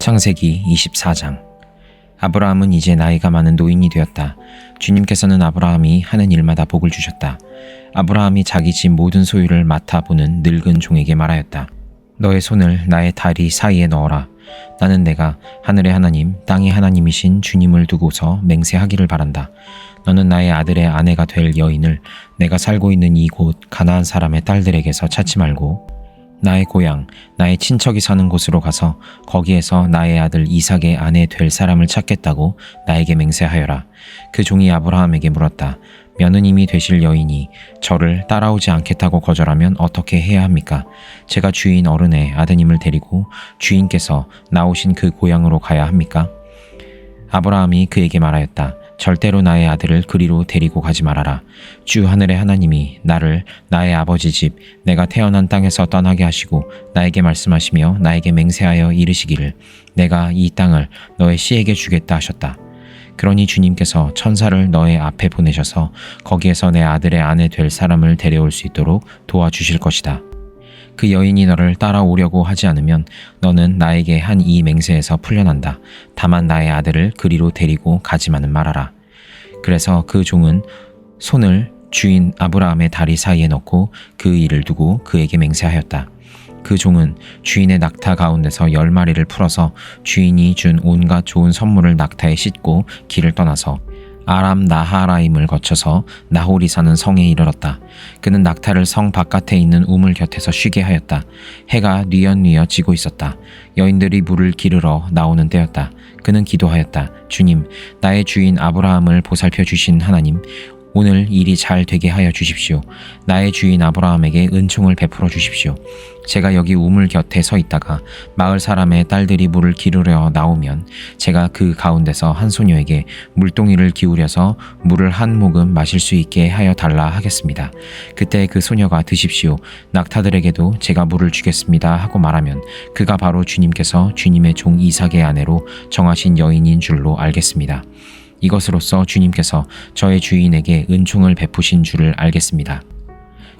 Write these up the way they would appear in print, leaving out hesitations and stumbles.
창세기 24장. 아브라함은 이제 나이가 많은 노인이 되었다. 주님께서는 아브라함이 하는 일마다 복을 주셨다. 아브라함이 자기 집 모든 소유를 맡아보는 늙은 종에게 말하였다. 너의 손을 나의 다리 사이에 넣어라. 나는 내가 하늘의 하나님, 땅의 하나님이신 주님을 두고서 맹세하기를 바란다. 너는 나의 아들의 아내가 될 여인을 내가 살고 있는 이곳 가나안 사람의 딸들에게서 찾지 말고 나의 고향, 나의 친척이 사는 곳으로 가서 거기에서 나의 아들 이삭의 아내 될 사람을 찾겠다고 나에게 맹세하여라. 그 종이 아브라함에게 물었다. 며느님이 되실 여인이 저를 따라오지 않겠다고 거절하면 어떻게 해야 합니까? 제가 주인 어른의 아드님을 데리고 주인께서 나오신 그 고향으로 가야 합니까? 아브라함이 그에게 말하였다. 절대로 나의 아들을 그리로 데리고 가지 말아라. 주 하늘의 하나님이 나를 나의 아버지 집 내가 태어난 땅에서 떠나게 하시고 나에게 말씀하시며 나에게 맹세하여 이르시기를 내가 이 땅을 너의 씨에게 주겠다 하셨다. 그러니 주님께서 천사를 너의 앞에 보내셔서 거기에서 내 아들의 아내 될 사람을 데려올 수 있도록 도와주실 것이다. 그 여인이 너를 따라오려고 하지 않으면 너는 나에게 한 이 맹세에서 풀려난다. 다만 나의 아들을 그리로 데리고 가지만은 말아라. 그래서 그 종은 손을 주인 아브라함의 다리 사이에 넣고 그 일을 두고 그에게 맹세하였다. 그 종은 주인의 낙타 가운데서 10마리를 풀어서 주인이 준 온갖 좋은 선물을 낙타에 싣고 길을 떠나서 아람 나하라임을 거쳐서 나홀이 사는 성에 이르렀다. 그는 낙타를 성 바깥에 있는 우물 곁에서 쉬게 하였다. 해가 뉘엿뉘엿 지고 있었다. 여인들이 물을 기르러 나오는 때였다. 그는 기도하였다. 주님, 나의 주인 아브라함을 보살펴 주신 하나님, 오늘 일이 잘 되게 하여 주십시오. 나의 주인 아브라함에게 은총을 베풀어 주십시오. 제가 여기 우물 곁에 서 있다가 마을 사람의 딸들이 물을 기르려 나오면 제가 그 가운데서 한 소녀에게 물동이를 기울여서 물을 한 모금 마실 수 있게 하여 달라 하겠습니다. 그때 그 소녀가 드십시오. 낙타들에게도 제가 물을 주겠습니다 하고 말하면 그가 바로 주님께서 주님의 종 이삭의 아내로 정하신 여인인 줄로 알겠습니다. 이것으로써 주님께서 저의 주인에게 은총을 베푸신 줄을 알겠습니다.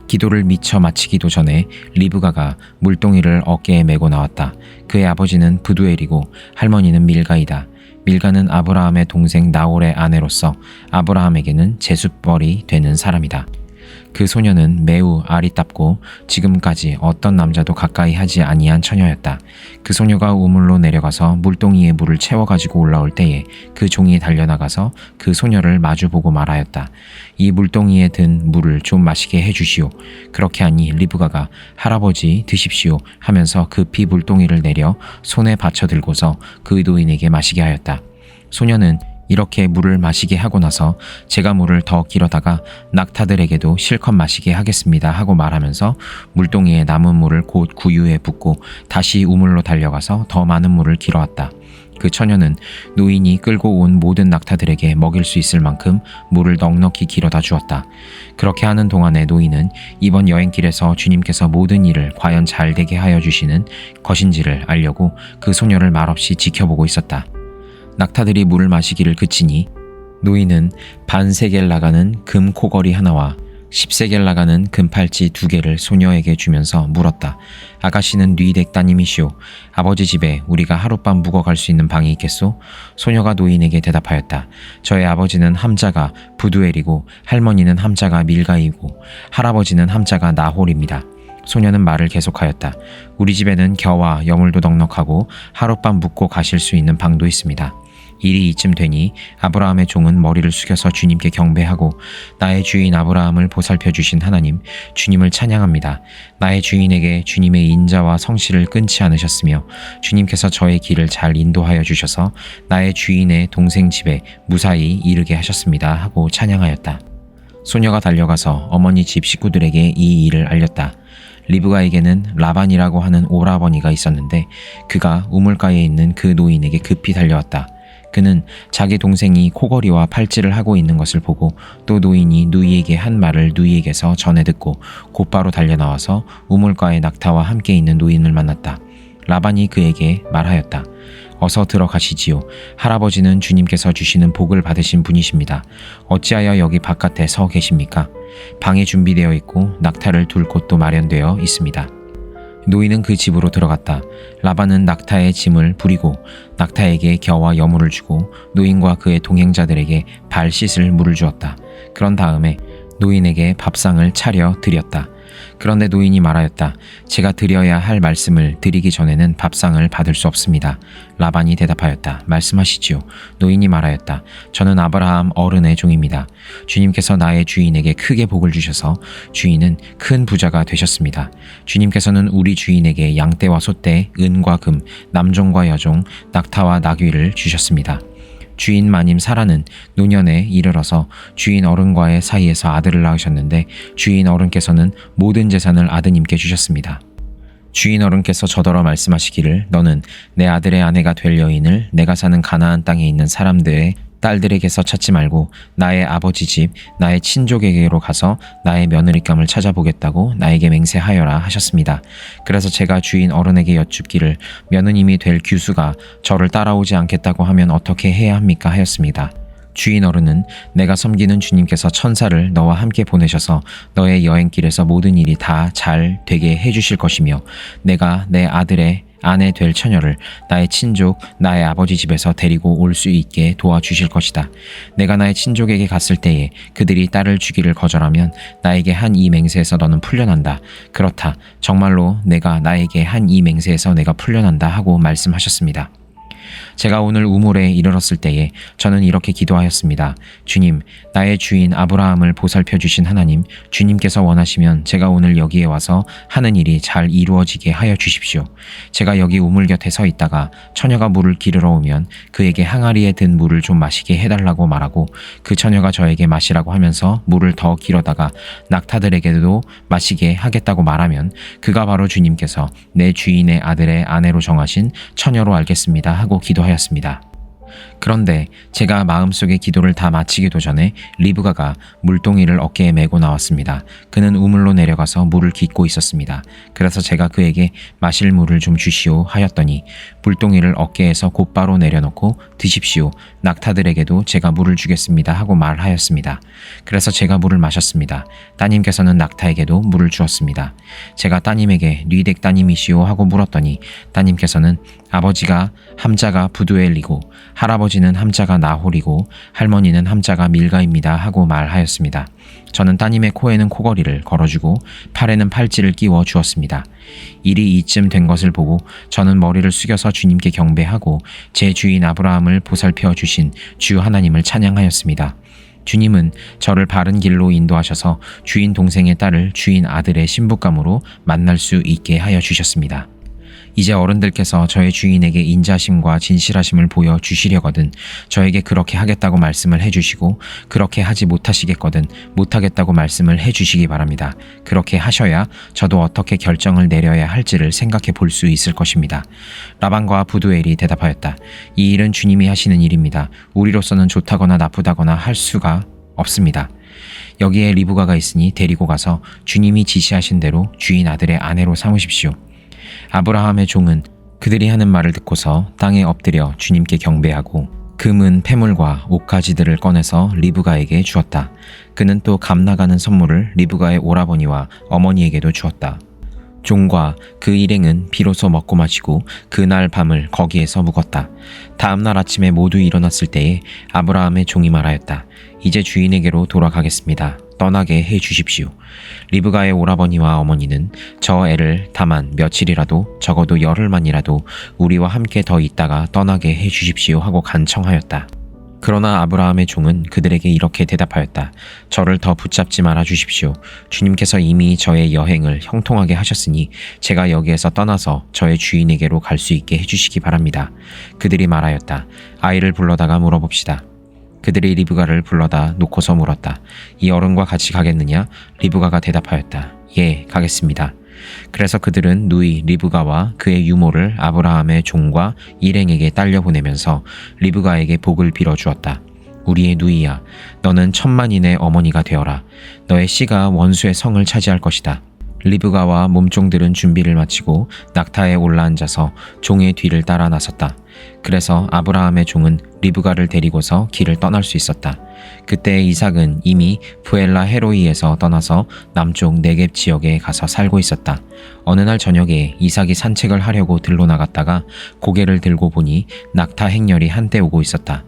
기도를 미처 마치기도 전에 리브가가 물동이를 어깨에 메고 나왔다. 그의 아버지는 부두엘이고 할머니는 밀가이다. 밀가는 아브라함의 동생 나홀의 아내로서 아브라함에게는 제숫벌이 되는 사람이다. 그 소녀는 매우 아리답고 지금까지 어떤 남자도 가까이 하지 아니한 처녀였다. 그 소녀가 우물로 내려가서 물동이에 물을 채워가지고 올라올 때에 그 종이 달려나가서 그 소녀를 마주보고 말하였다. 이 물동이에 든 물을 좀 마시게 해주시오. 그렇게 하니 리브가가 할아버지 드십시오 하면서 급히 물동이를 내려 손에 받쳐 들고서 그 노인에게 마시게 하였다. 소녀는 이렇게 물을 마시게 하고 나서 제가 물을 더 길어다가 낙타들에게도 실컷 마시게 하겠습니다 하고 말하면서 물동이에 남은 물을 곧 구유에 붓고 다시 우물로 달려가서 더 많은 물을 길어왔다. 그 처녀는 노인이 끌고 온 모든 낙타들에게 먹일 수 있을 만큼 물을 넉넉히 길어다 주었다. 그렇게 하는 동안에 노인은 이번 여행길에서 주님께서 모든 일을 과연 잘 되게 하여 주시는 것인지를 알려고 그 소녀를 말없이 지켜보고 있었다. 낙타들이 물을 마시기를 그치니 노인은 반세겔 나가는 금 코걸이 하나와 10세겔 나가는 금팔찌 2개를 소녀에게 주면서 물었다. 아가씨는 네 댁 따님이시오. 아버지 집에 우리가 하룻밤 묵어갈 수 있는 방이 있겠소? 소녀가 노인에게 대답하였다. 저의 아버지는 함자가 부두엘이고 할머니는 함자가 밀가이고 할아버지는 함자가 나홀입니다. 소녀는 말을 계속하였다. 우리 집에는 겨와 여물도 넉넉하고 하룻밤 묵고 가실 수 있는 방도 있습니다. 일이 이쯤 되니 아브라함의 종은 머리를 숙여서 주님께 경배하고 나의 주인 아브라함을 보살펴 주신 하나님, 주님을 찬양합니다. 나의 주인에게 주님의 인자와 성실을 끊지 않으셨으며 주님께서 저의 길을 잘 인도하여 주셔서 나의 주인의 동생 집에 무사히 이르게 하셨습니다 하고 찬양하였다. 소녀가 달려가서 어머니 집 식구들에게 이 일을 알렸다. 리브가에게는 라반이라고 하는 오라버니가 있었는데 그가 우물가에 있는 그 노인에게 급히 달려왔다. 그는 자기 동생이 코걸이와 팔찌를 하고 있는 것을 보고 또 노인이 누이에게 한 말을 누이에게서 전해 듣고 곧바로 달려나와서 우물가의 낙타와 함께 있는 노인을 만났다. 라반이 그에게 말하였다. 어서 들어가시지요. 할아버지는 주님께서 주시는 복을 받으신 분이십니다. 어찌하여 여기 바깥에 서 계십니까? 방이 준비되어 있고 낙타를 둘 곳도 마련되어 있습니다. 노인은 그 집으로 들어갔다. 라반은 낙타의 짐을 부리고 낙타에게 겨와 여물을 주고 노인과 그의 동행자들에게 발 씻을 물을 주었다. 그런 다음에 노인에게 밥상을 차려 드렸다. 그런데 노인이 말하였다. 제가 드려야 할 말씀을 드리기 전에는 밥상을 받을 수 없습니다. 라반이 대답하였다. 말씀하시지요. 노인이 말하였다. 저는 아브라함 어른의 종입니다. 주님께서 나의 주인에게 크게 복을 주셔서 주인은 큰 부자가 되셨습니다. 주님께서는 우리 주인에게 양떼와 소떼, 은과 금, 남종과 여종, 낙타와 나귀를 주셨습니다. 주인 마님 사라는 노년에 이르러서 주인 어른과의 사이에서 아들을 낳으셨는데 주인 어른께서는 모든 재산을 아드님께 주셨습니다. 주인 어른께서 저더러 말씀하시기를 너는 내 아들의 아내가 될 여인을 내가 사는 가나안 땅에 있는 사람들의 딸들에게서 찾지 말고 나의 아버지 집 나의 친족에게로 가서 나의 며느리감을 찾아보겠다고 나에게 맹세하여라 하셨습니다. 그래서 제가 주인 어른에게 여쭙기를 며느님이 될 규수가 저를 따라오지 않겠다고 하면 어떻게 해야 합니까 하였습니다. 주인 어른은 내가 섬기는 주님께서 천사를 너와 함께 보내셔서 너의 여행길에서 모든 일이 다 잘 되게 해주실 것이며 내가 내 아들의 아내 될 처녀를 나의 친족, 나의 아버지 집에서 데리고 올 수 있게 도와주실 것이다. 내가 나의 친족에게 갔을 때에 그들이 딸을 주기를 거절하면 나에게 한 이 맹세에서 너는 풀려난다. 그렇다. 정말로 내가 나에게 한 이 맹세에서 내가 풀려난다 하고 말씀하셨습니다. 제가 오늘 우물에 이르렀을 때에 저는 이렇게 기도하였습니다. 주님, 나의 주인 아브라함을 보살펴 주신 하나님, 주님께서 원하시면 제가 오늘 여기에 와서 하는 일이 잘 이루어지게 하여 주십시오. 제가 여기 우물 곁에 서 있다가 처녀가 물을 기르러 오면 그에게 항아리에 든 물을 좀 마시게 해달라고 말하고 그 처녀가 저에게 마시라고 하면서 물을 더 길어다가 낙타들에게도 마시게 하겠다고 말하면 그가 바로 주님께서 내 주인의 아들의 아내로 정하신 처녀로 알겠습니다 하고 기도하였습니다. 그런데 제가 마음속의 기도를 다 마치기도 전에 리브가가 물동이를 어깨에 메고 나왔습니다. 그는 우물로 내려가서 물을 깃고 있었습니다. 그래서 제가 그에게 마실 물을 좀 주시오 하였더니 물동이를 어깨에서 곧바로 내려놓고 드십시오. 낙타들에게도 제가 물을 주겠습니다 하고 말하였습니다. 그래서 제가 물을 마셨습니다. 따님께서는 낙타에게도 물을 주었습니다. 제가 따님에게 뉘덱 따님이시오 하고 물었더니 따님께서는 아버지가 함자가 부두엘이고 할아버지는 함자가 나홀이고 할머니는 함자가 밀가입니다 하고 말하였습니다. 저는 따님의 코에는 코걸이를 걸어주고 팔에는 팔찌를 끼워 주었습니다. 일이 이쯤 된 것을 보고 저는 머리를 숙여서 주님께 경배하고 제 주인 아브라함을 보살펴 주신 주 하나님을 찬양하였습니다. 주님은 저를 바른 길로 인도하셔서 주인 동생의 딸을 주인 아들의 신부감으로 만날 수 있게 하여 주셨습니다. 이제 어른들께서 저의 주인에게 인자심과 진실하심을 보여주시려거든 저에게 그렇게 하겠다고 말씀을 해주시고 그렇게 하지 못하시겠거든 못하겠다고 말씀을 해주시기 바랍니다. 그렇게 하셔야 저도 어떻게 결정을 내려야 할지를 생각해 볼 수 있을 것입니다. 라반과 부두엘이 대답하였다. 이 일은 주님이 하시는 일입니다. 우리로서는 좋다거나 나쁘다거나 할 수가 없습니다. 여기에 리브가가 있으니 데리고 가서 주님이 지시하신 대로 주인 아들의 아내로 삼으십시오. 아브라함의 종은 그들이 하는 말을 듣고서 땅에 엎드려 주님께 경배하고 금은 패물과 옷가지들을 꺼내서 리브가에게 주었다. 그는 또 값나가는 선물을 리브가의 오라버니와 어머니에게도 주었다. 종과 그 일행은 비로소 먹고 마시고 그날 밤을 거기에서 묵었다. 다음날 아침에 모두 일어났을 때에 아브라함의 종이 말하였다. 이제 주인에게로 돌아가겠습니다. 떠나게 해 주십시오. 리브가의 오라버니와 어머니는 저 애를 다만 며칠이라도 적어도 열흘만이라도 우리와 함께 더 있다가 떠나게 해 주십시오 하고 간청하였다. 그러나 아브라함의 종은 그들에게 이렇게 대답하였다. 저를 더 붙잡지 말아 주십시오. 주님께서 이미 저의 여행을 형통하게 하셨으니 제가 여기에서 떠나서 저의 주인에게로 갈 수 있게 해주시기 바랍니다. 그들이 말하였다. 아이를 불러다가 물어봅시다. 그들이 리브가를 불러다 놓고서 물었다. 이 어른과 같이 가겠느냐? 리브가가 대답하였다. 예, 가겠습니다. 그래서 그들은 누이 리브가와 그의 유모를 아브라함의 종과 일행에게 딸려 보내면서 리브가에게 복을 빌어 주었다. 우리의 누이야, 너는 천만인의 어머니가 되어라. 너의 씨가 원수의 성을 차지할 것이다. 리브가와 몸종들은 준비를 마치고 낙타에 올라앉아서 종의 뒤를 따라 나섰다. 그래서 아브라함의 종은 리브가를 데리고서 길을 떠날 수 있었다. 그때 이삭은 이미 부엘라 헤로이에서 떠나서 남쪽 네겝 지역에 가서 살고 있었다. 어느 날 저녁에 이삭이 산책을 하려고 들로 나갔다가 고개를 들고 보니 낙타 행렬이 한때 오고 있었다.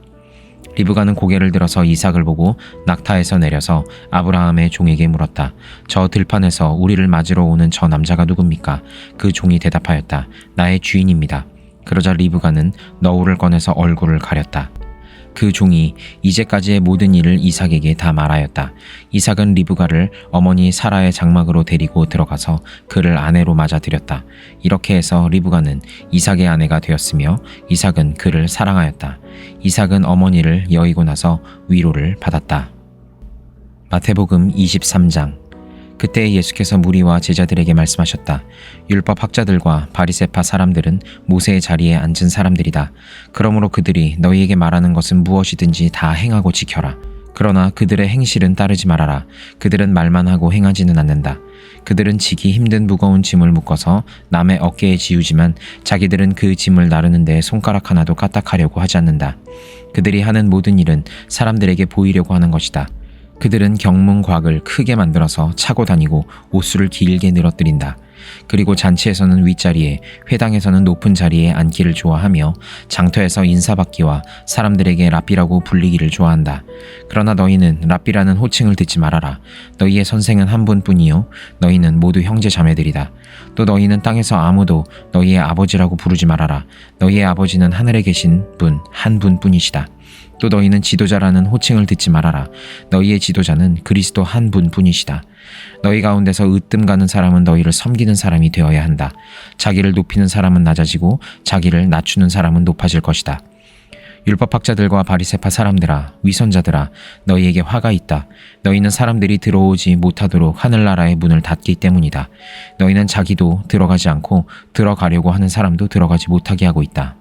리브가는 고개를 들어서 이삭을 보고 낙타에서 내려서 아브라함의 종에게 물었다. 저 들판에서 우리를 맞으러 오는 저 남자가 누굽니까? 그 종이 대답하였다. 나의 주인입니다. 그러자 리브가는 너울을 꺼내서 얼굴을 가렸다. 그 종이 이제까지의 모든 일을 이삭에게 다 말하였다. 이삭은 리브가를 어머니 사라의 장막으로 데리고 들어가서 그를 아내로 맞아들였다. 이렇게 해서 리브가는 이삭의 아내가 되었으며 이삭은 그를 사랑하였다. 이삭은 어머니를 여의고 나서 위로를 받았다. 마태복음 23장. 그때 예수께서 무리와 제자들에게 말씀하셨다. 율법 학자들과 바리새파 사람들은 모세의 자리에 앉은 사람들이다. 그러므로 그들이 너희에게 말하는 것은 무엇이든지 다 행하고 지켜라. 그러나 그들의 행실은 따르지 말아라. 그들은 말만 하고 행하지는 않는다. 그들은 지기 힘든 무거운 짐을 묶어서 남의 어깨에 지우지만 자기들은 그 짐을 나르는 데 손가락 하나도 까딱하려고 하지 않는다. 그들이 하는 모든 일은 사람들에게 보이려고 하는 것이다. 그들은 경문곽을 크게 만들어서 차고 다니고 옷수를 길게 늘어뜨린다. 그리고 잔치에서는 윗자리에, 회당에서는 높은 자리에 앉기를 좋아하며 장터에서 인사받기와 사람들에게 랍비라고 불리기를 좋아한다. 그러나 너희는 랍비라는 호칭을 듣지 말아라. 너희의 선생은 한 분뿐이요 너희는 모두 형제 자매들이다. 또 너희는 땅에서 아무도 너희의 아버지라고 부르지 말아라. 너희의 아버지는 하늘에 계신 분 한 분뿐이시다. 또 너희는 지도자라는 호칭을 듣지 말아라. 너희의 지도자는 그리스도 한 분뿐이시다. 너희 가운데서 으뜸 가는 사람은 너희를 섬기는 사람이 되어야 한다. 자기를 높이는 사람은 낮아지고 자기를 낮추는 사람은 높아질 것이다. 율법학자들과 바리새파 사람들아, 위선자들아, 너희에게 화가 있다. 너희는 사람들이 들어오지 못하도록 하늘나라의 문을 닫기 때문이다. 너희는 자기도 들어가지 않고 들어가려고 하는 사람도 들어가지 못하게 하고 있다.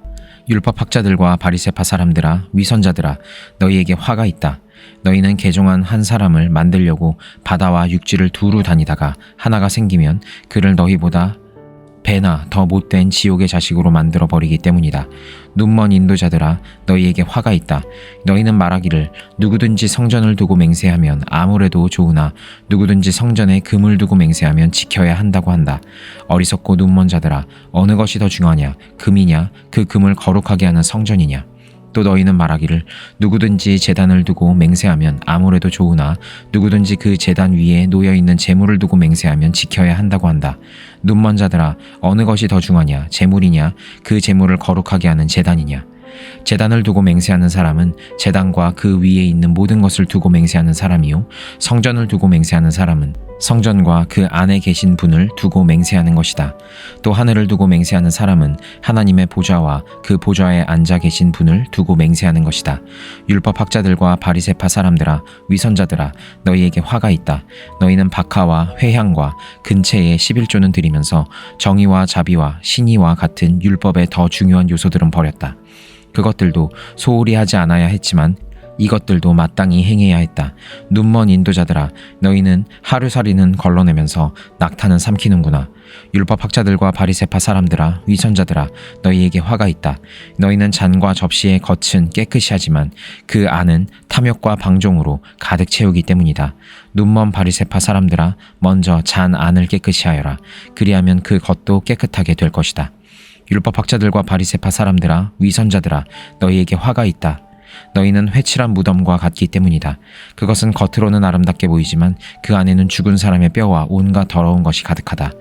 율법학자들과 바리새파 사람들아, 위선자들아, 너희에게 화가 있다. 너희는 개종한 한 사람을 만들려고 바다와 육지를 두루 다니다가 하나가 생기면 그를 너희보다 배나 더 못된 지옥의 자식으로 만들어버리기 때문이다. 눈먼 인도자들아, 너희에게 화가 있다. 너희는 말하기를 누구든지 성전을 두고 맹세하면 아무래도 좋으나 누구든지 성전에 금을 두고 맹세하면 지켜야 한다고 한다. 어리석고 눈먼 자들아, 어느 것이 더 중요하냐? 금이냐? 그 금을 거룩하게 하는 성전이냐? 또 너희는 말하기를 누구든지 제단을 두고 맹세하면 아무래도 좋으나 누구든지 그 제단 위에 놓여있는 제물을 두고 맹세하면 지켜야 한다고 한다. 눈먼 자들아, 어느 것이 더 중하냐? 제물이냐? 그 제물을 거룩하게 하는 제단이냐? 제단을 두고 맹세하는 사람은 제단과 그 위에 있는 모든 것을 두고 맹세하는 사람이요, 성전을 두고 맹세하는 사람은 성전과 그 안에 계신 분을 두고 맹세하는 것이다. 또 하늘을 두고 맹세하는 사람은 하나님의 보좌와 그 보좌에 앉아 계신 분을 두고 맹세하는 것이다. 율법학자들과 바리새파 사람들아, 위선자들아, 너희에게 화가 있다. 너희는 박하와 회향과 근체에 11조는 드리면서 정의와 자비와 신의와 같은 율법의 더 중요한 요소들은 버렸다. 그것들도 소홀히 하지 않아야 했지만 이것들도 마땅히 행해야 했다. 눈먼 인도자들아, 너희는 하루살이는 걸러내면서 낙타는 삼키는구나. 율법학자들과 바리새파 사람들아, 위선자들아, 너희에게 화가 있다. 너희는 잔과 접시의 겉은 깨끗이 하지만 그 안은 탐욕과 방종으로 가득 채우기 때문이다. 눈먼 바리새파 사람들아, 먼저 잔 안을 깨끗이 하여라. 그리하면 그 겉도 깨끗하게 될 것이다. 율법학자들과 바리새파 사람들아, 위선자들아, 너희에게 화가 있다. 너희는 회칠한 무덤과 같기 때문이다. 그것은 겉으로는 아름답게 보이지만 그 안에는 죽은 사람의 뼈와 온갖 더러운 것이 가득하다.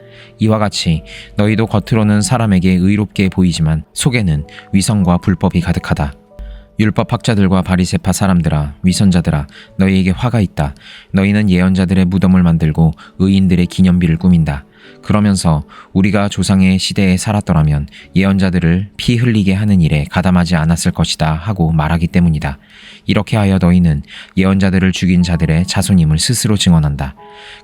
이와 같이 너희도 겉으로는 사람에게 의롭게 보이지만 속에는 위선과 불법이 가득하다. 율법학자들과 바리새파 사람들아, 위선자들아, 너희에게 화가 있다. 너희는 예언자들의 무덤을 만들고 의인들의 기념비를 꾸민다. 그러면서 우리가 조상의 시대에 살았더라면 예언자들을 피 흘리게 하는 일에 가담하지 않았을 것이다 하고 말하기 때문이다. 이렇게 하여 너희는 예언자들을 죽인 자들의 자손임을 스스로 증언한다.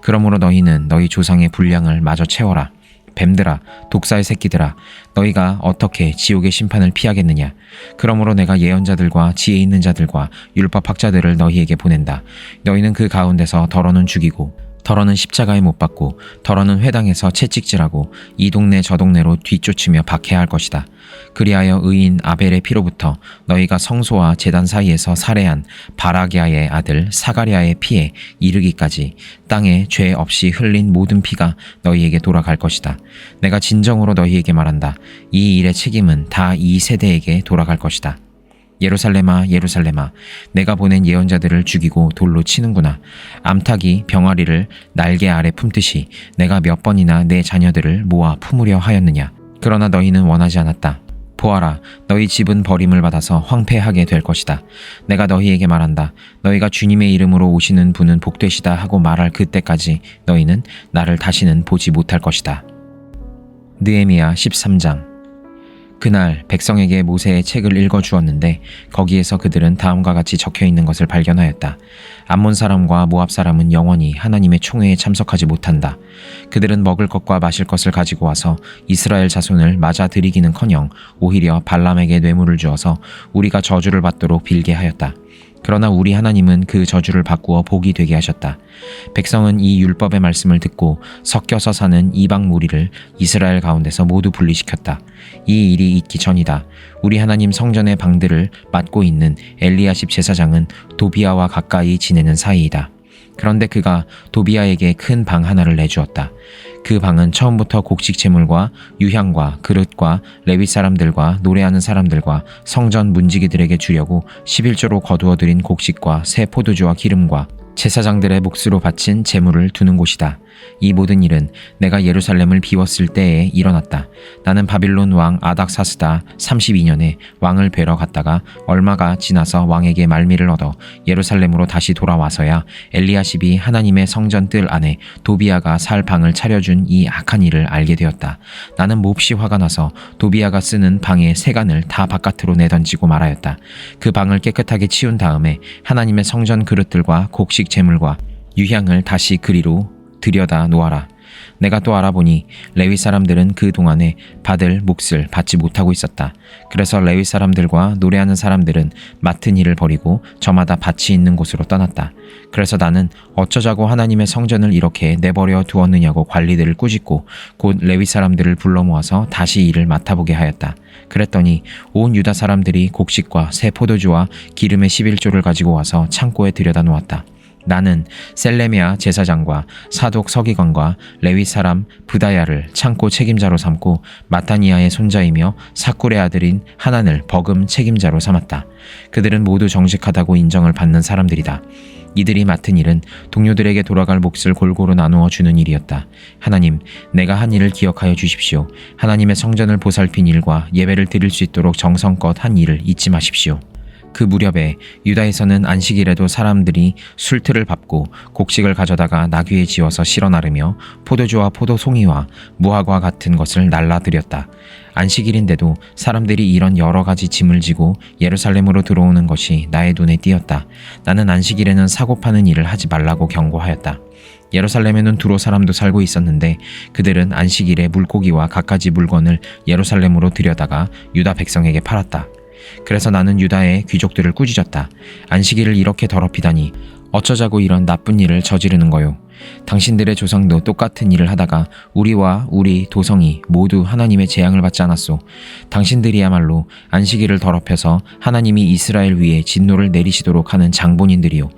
그러므로 너희는 너희 조상의 분량을 마저 채워라. 뱀들아, 독사의 새끼들아, 너희가 어떻게 지옥의 심판을 피하겠느냐? 그러므로 내가 예언자들과 지혜 있는 자들과 율법학자들을 너희에게 보낸다. 너희는 그 가운데서 더러는 죽이고 더러는 십자가에 못 박고 더러는 회당에서 채찍질하고 이 동네 저 동네로 뒤쫓으며 박해야 할 것이다. 그리하여 의인 아벨의 피로부터 너희가 성소와 제단 사이에서 살해한 바라기아의 아들 사가리아의 피에 이르기까지 땅에 죄 없이 흘린 모든 피가 너희에게 돌아갈 것이다. 내가 진정으로 너희에게 말한다. 이 일의 책임은 다 이 세대에게 돌아갈 것이다. 예루살렘아 예루살렘아 내가 보낸 예언자들을 죽이고 돌로 치는구나. 암탉이 병아리를 날개 아래 품듯이 내가 몇 번이나 내 자녀들을 모아 품으려 하였느냐. 그러나 너희는 원하지 않았다. 보아라, 너희 집은 버림을 받아서 황폐하게 될 것이다. 내가 너희에게 말한다. 너희가 주님의 이름으로 오시는 분은 복되시다 하고 말할 그때까지 너희는 나를 다시는 보지 못할 것이다. 느헤미야 13장. 그날 백성에게 모세의 책을 읽어주었는데 거기에서 그들은 다음과 같이 적혀있는 것을 발견하였다. 암몬 사람과 모압 사람은 영원히 하나님의 총회에 참석하지 못한다. 그들은 먹을 것과 마실 것을 가지고 와서 이스라엘 자손을 맞아들이기는커녕 오히려 발람에게 뇌물을 주어서 우리가 저주를 받도록 빌게 하였다. 그러나 우리 하나님은 그 저주를 바꾸어 복이 되게 하셨다. 백성은 이 율법의 말씀을 듣고 섞여서 사는 이방 무리를 이스라엘 가운데서 모두 분리시켰다. 이 일이 있기 전이다. 우리 하나님 성전의 방들을 맡고 있는 엘리야십 제사장은 도비아와 가까이 지내는 사이이다. 그런데 그가 도비아에게 큰 방 하나를 내주었다. 그 방은 처음부터 곡식 제물과 유향과 그릇과 레위 사람들과 노래하는 사람들과 성전 문지기들에게 주려고 11조로 거두어들인 곡식과 새 포도주와 기름과 제사장들의 몫으로 바친 제물을 두는 곳이다. 이 모든 일은 내가 예루살렘을 비웠을 때에 일어났다. 나는 바빌론 왕 아닥사스다 32년에 왕을 뵈러 갔다가 얼마가 지나서 왕에게 말미를 얻어 예루살렘으로 다시 돌아와서야 엘리야십이 하나님의 성전 뜰 안에 도비아가 살 방을 차려준 이 악한 일을 알게 되었다. 나는 몹시 화가 나서 도비아가 쓰는 방의 세간을 다 바깥으로 내던지고 말하였다. 그 방을 깨끗하게 치운 다음에 하나님의 성전 그릇들과 곡식 제물과 유향을 다시 그리로 들여다 놓아라. 내가 또 알아보니 레위 사람들은 그 동안에 받을 몫을 받지 못하고 있었다. 그래서 레위 사람들과 노래하는 사람들은 맡은 일을 버리고 저마다 밭이 있는 곳으로 떠났다. 그래서 나는 어쩌자고 하나님의 성전을 이렇게 내버려 두었느냐고 관리들을 꾸짖고 곧 레위 사람들을 불러 모아서 다시 일을 맡아보게 하였다. 그랬더니 온 유다 사람들이 곡식과 새 포도주와 기름의 11조를 가지고 와서 창고에 들여다 놓았다. 나는 셀레미야 제사장과 사독 서기관과 레위 사람 브다야를 창고 책임자로 삼고 마타니아의 손자이며 사쿨의 아들인 하난을 버금 책임자로 삼았다. 그들은 모두 정직하다고 인정을 받는 사람들이다. 이들이 맡은 일은 동료들에게 돌아갈 몫을 골고루 나누어 주는 일이었다. 하나님, 내가 한 일을 기억하여 주십시오. 하나님의 성전을 보살핀 일과 예배를 드릴 수 있도록 정성껏 한 일을 잊지 마십시오. 그 무렵에 유다에서는 안식일에도 사람들이 술틀을 밟고 곡식을 가져다가 나귀에 지어서 실어 나르며 포도주와 포도송이와 무화과 같은 것을 날라드렸다. 안식일인데도 사람들이 이런 여러 가지 짐을 지고 예루살렘으로 들어오는 것이 나의 눈에 띄었다. 나는 안식일에는 사고 파는 일을 하지 말라고 경고하였다. 예루살렘에는 두로 사람도 살고 있었는데 그들은 안식일에 물고기와 갖가지 물건을 예루살렘으로 들여다가 유다 백성에게 팔았다. 그래서 나는 유다의 귀족들을 꾸짖었다. 안식일을 이렇게 더럽히다니 어쩌자고 이런 나쁜 일을 저지르는 거요. 당신들의 조상도 똑같은 일을 하다가 우리와 우리 도성이 모두 하나님의 재앙을 받지 않았소. 당신들이야말로 안식일을 더럽혀서 하나님이 이스라엘 위에 진노를 내리시도록 하는 장본인들이요.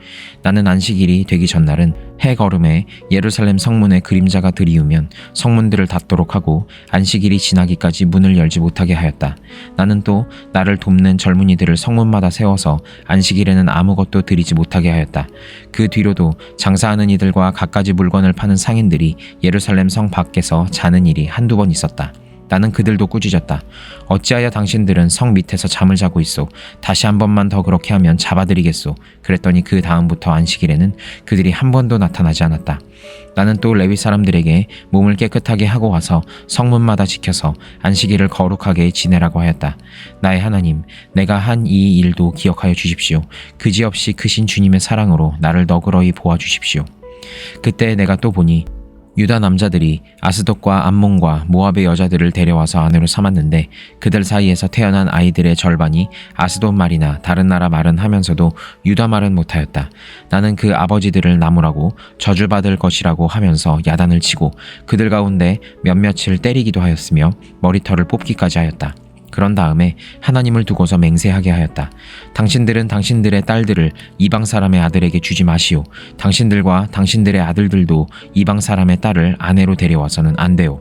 나는 안식일이 되기 전날은 해걸음에 예루살렘 성문에 그림자가 들이우면 성문들을 닫도록 하고 안식일이 지나기까지 문을 열지 못하게 하였다. 나는 또 나를 돕는 젊은이들을 성문마다 세워서 안식일에는 아무것도 드리지 못하게 하였다. 그 뒤로도 장사하는 이들과 갖가지 물건을 파는 상인들이 예루살렘 성 밖에서 자는 일이 한두 번 있었다. 나는 그들도 꾸짖었다. 어찌하여 당신들은 성 밑에서 잠을 자고 있소. 다시 한 번만 더 그렇게 하면 잡아드리겠소. 그랬더니 그 다음부터 안식일에는 그들이 한 번도 나타나지 않았다. 나는 또 레위 사람들에게 몸을 깨끗하게 하고 와서 성문마다 지켜서 안식일을 거룩하게 지내라고 하였다. 나의 하나님, 내가 한 이 일도 기억하여 주십시오. 그지없이 크신 주님의 사랑으로 나를 너그러이 보아주십시오. 그때 내가 또 보니 유다 남자들이 아스돗과 암몬과 모압의 여자들을 데려와서 아내로 삼았는데 그들 사이에서 태어난 아이들의 절반이 아스돗 말이나 다른 나라 말은 하면서도 유다 말은 못하였다. 나는 그 아버지들을 나무라고 저주받을 것이라고 하면서 야단을 치고 그들 가운데 몇몇을 때리기도 하였으며 머리털을 뽑기까지 하였다. 그런 다음에 하나님을 두고서 맹세하게 하였다. 당신들은 당신들의 딸들을 이방 사람의 아들에게 주지 마시오. 당신들과 당신들의 아들들도 이방 사람의 딸을 아내로 데려와서는 안 돼요.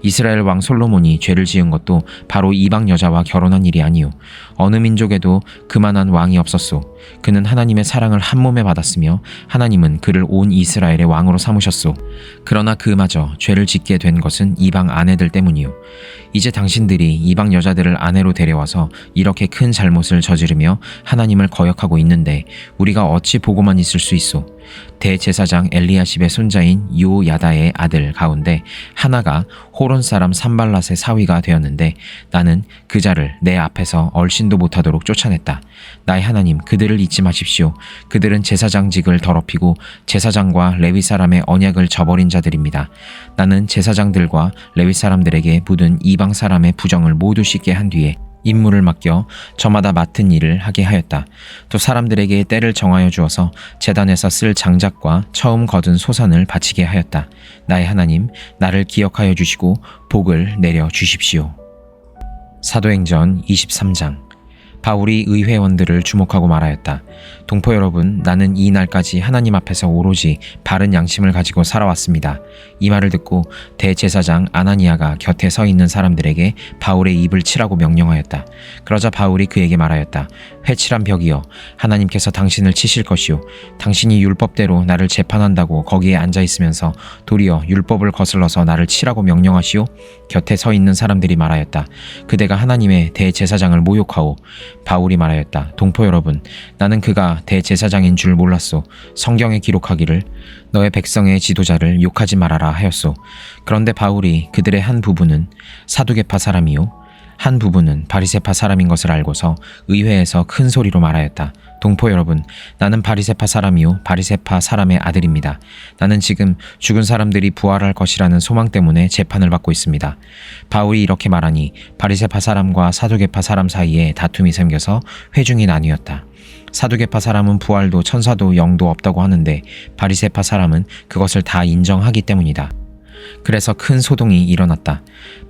이스라엘 왕 솔로몬이 죄를 지은 것도 바로 이방 여자와 결혼한 일이 아니요. 어느 민족에도 그만한 왕이 없었소. 그는 하나님의 사랑을 한 몸에 받았으며 하나님은 그를 온 이스라엘의 왕으로 삼으셨소. 그러나 그마저 죄를 짓게 된 것은 이방 아내들 때문이요. 이제 당신들이 이방 여자들을 아내로 데려와서 이렇게 큰 잘못을 저지르며 하나님을 거역하고 있는데 우리가 어찌 보고만 있을 수 있소. 대제사장 엘리야십의 손자인 요야다의 아들 가운데 하나가 호론 사람 산발랏의 사위가 되었는데 나는 그 자를 내 앞에서 얼씬도 못하도록 쫓아냈다. 나의 하나님 그들을 잊지 마십시오. 그들은 제사장직을 더럽히고 제사장과 레위 사람의 언약을 저버린 자들입니다. 나는 제사장들과 레위 사람들에게 묻은 이방 사람의 부정을 모두 씻게 한 뒤에 임무를 맡겨 저마다 맡은 일을 하게 하였다. 또 사람들에게 때를 정하여 주어서 제단에서 쓸 장작과 처음 거둔 소산을 바치게 하였다. 나의 하나님, 나를 기억하여 주시고 복을 내려 주십시오. 사도행전 23장. 바울이 의회원들을 주목하고 말하였다. 동포 여러분, 나는 이 날까지 하나님 앞에서 오로지 바른 양심을 가지고 살아왔습니다. 이 말을 듣고 대제사장 아나니아가 곁에 서 있는 사람들에게 바울의 입을 치라고 명령하였다. 그러자 바울이 그에게 말하였다. 회칠한 벽이여, 하나님께서 당신을 치실 것이요. 당신이 율법대로 나를 재판한다고 거기에 앉아있으면서 도리어 율법을 거슬러서 나를 치라고 명령하시오? 곁에 서 있는 사람들이 말하였다. 그대가 하나님의 대제사장을 모욕하오. 바울이 말하였다. 동포 여러분, 나는 그가 대제사장인 줄 몰랐소. 성경에 기록하기를 너의 백성의 지도자를 욕하지 말아라 하였소. 그런데 바울이 그들의 한 부분은 사두개파 사람이요 한 부분은 바리새파 사람인 것을 알고서 의회에서 큰 소리로 말하였다. 동포 여러분, 나는 바리새파 사람이요 바리새파 사람의 아들입니다. 나는 지금 죽은 사람들이 부활할 것이라는 소망 때문에 재판을 받고 있습니다. 바울이 이렇게 말하니 바리새파 사람과 사두개파 사람 사이에 다툼이 생겨서 회중이 나뉘었다. 사두개파 사람은 부활도 천사도 영도 없다고 하는데 바리새파 사람은 그것을 다 인정하기 때문이다. 그래서 큰 소동이 일어났다.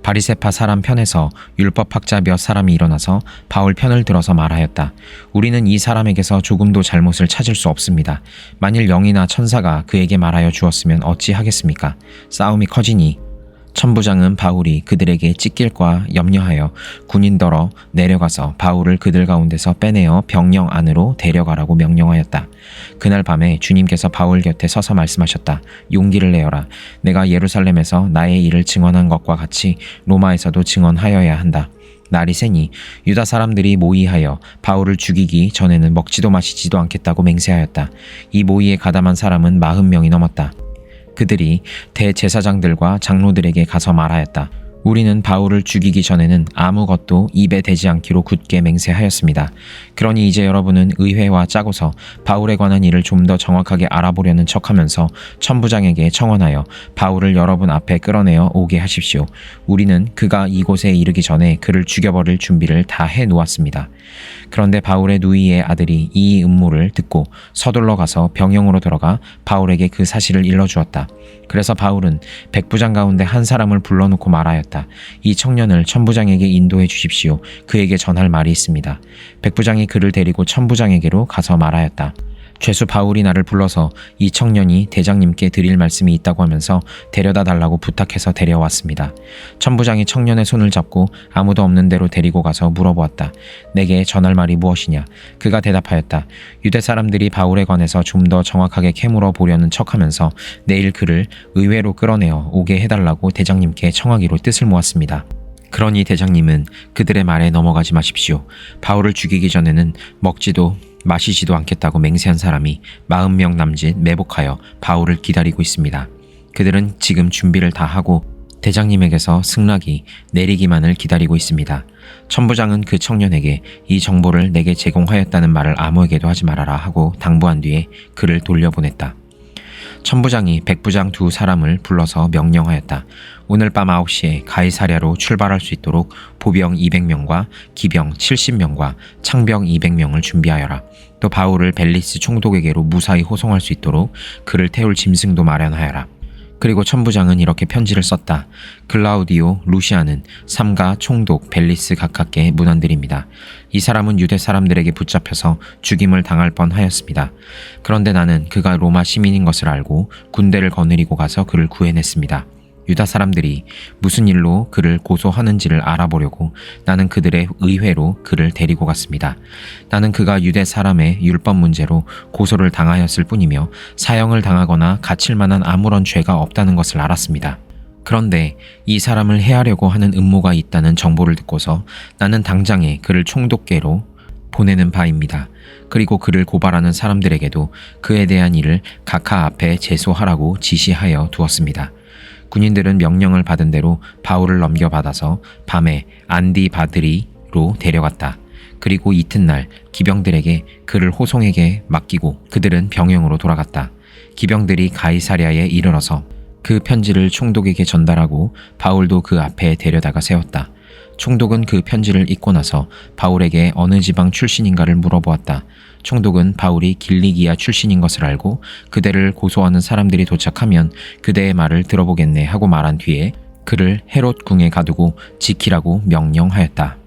바리새파 사람 편에서 율법학자 몇 사람이 일어나서 바울 편을 들어서 말하였다. 우리는 이 사람에게서 조금도 잘못을 찾을 수 없습니다. 만일 영이나 천사가 그에게 말하여 주었으면 어찌 하겠습니까? 싸움이 커지니 천부장은 바울이 그들에게 찢길까 염려하여 군인더러 내려가서 바울을 그들 가운데서 빼내어 병영 안으로 데려가라고 명령하였다. 그날 밤에 주님께서 바울 곁에 서서 말씀하셨다. 용기를 내어라. 내가 예루살렘에서 나의 일을 증언한 것과 같이 로마에서도 증언하여야 한다. 날이 새니 유다 사람들이 모의하여 바울을 죽이기 전에는 먹지도 마시지도 않겠다고 맹세하였다. 이 모의에 가담한 사람은 40명이 넘었다. 그들이 대제사장들과 장로들에게 가서 말하였다. 우리는 바울을 죽이기 전에는 아무것도 입에 대지 않기로 굳게 맹세하였습니다. 그러니 이제 여러분은 의회와 짜고서 바울에 관한 일을 좀 더 정확하게 알아보려는 척하면서 천부장에게 청원하여 바울을 여러분 앞에 끌어내어 오게 하십시오. 우리는 그가 이곳에 이르기 전에 그를 죽여버릴 준비를 다 해놓았습니다. 그런데 바울의 누이의 아들이 이 음모를 듣고 서둘러 가서 병영으로 들어가 바울에게 그 사실을 일러주었다. 그래서 바울은 백부장 가운데 한 사람을 불러놓고 말하였다. 이 청년을 천부장에게 인도해 주십시오. 그에게 전할 말이 있습니다. 백부장이 그를 데리고 천부장에게로 가서 말하였다. 죄수 바울이 나를 불러서 이 청년이 대장님께 드릴 말씀이 있다고 하면서 데려다 달라고 부탁해서 데려왔습니다. 천부장이 청년의 손을 잡고 아무도 없는 데로 데리고 가서 물어보았다. 내게 전할 말이 무엇이냐? 그가 대답하였다. 유대 사람들이 바울에 관해서 좀 더 정확하게 캐물어 보려는 척하면서 내일 그를 의회로 끌어내어 오게 해달라고 대장님께 청하기로 뜻을 모았습니다. 그러니 대장님은 그들의 말에 넘어가지 마십시오. 바울을 죽이기 전에는 먹지도 마시지도 않겠다고 맹세한 사람이 40명 남짓 매복하여 바울을 기다리고 있습니다. 그들은 지금 준비를 다 하고 대장님에게서 승낙이 내리기만을 기다리고 있습니다. 천부장은 그 청년에게 이 정보를 내게 제공하였다는 말을 아무에게도 하지 말아라 하고 당부한 뒤에 그를 돌려보냈다. 천부장이 백부장 두 사람을 불러서 명령하였다. 오늘 밤 9시에 가이사랴로 출발할 수 있도록 보병 200명과 기병 70명과 창병 200명을 준비하여라. 또 바울을 벨리스 총독에게로 무사히 호송할 수 있도록 그를 태울 짐승도 마련하여라. 그리고 천부장은 이렇게 편지를 썼다. 클라우디오 루시아는 삼가 총독 벨리스 각하께 문안드립니다. 이 사람은 유대 사람들에게 붙잡혀서 죽임을 당할 뻔하였습니다. 그런데 나는 그가 로마 시민인 것을 알고 군대를 거느리고 가서 그를 구해냈습니다. 유다 사람들이 무슨 일로 그를 고소하는지를 알아보려고 나는 그들의 의회로 그를 데리고 갔습니다. 나는 그가 유대 사람의 율법 문제로 고소를 당하였을 뿐이며 사형을 당하거나 갇힐 만한 아무런 죄가 없다는 것을 알았습니다. 그런데 이 사람을 해하려고 하는 음모가 있다는 정보를 듣고서 나는 당장에 그를 총독께로 보내는 바입니다. 그리고 그를 고발하는 사람들에게도 그에 대한 일을 각하 앞에 제소하라고 지시하여 두었습니다. 군인들은 명령을 받은 대로 바울을 넘겨받아서 밤에 안디바드리로 데려갔다. 그리고 이튿날 기병들에게 그를 호송에게 맡기고 그들은 병영으로 돌아갔다. 기병들이 가이사랴에 이르러서 그 편지를 총독에게 전달하고 바울도 그 앞에 데려다가 세웠다. 총독은 그 편지를 읽고 나서 바울에게 어느 지방 출신인가를 물어보았다. 총독은 바울이 길리기아 출신인 것을 알고 그대를 고소하는 사람들이 도착하면 그대의 말을 들어보겠네 하고 말한 뒤에 그를 헤롯 궁에 가두고 지키라고 명령하였다.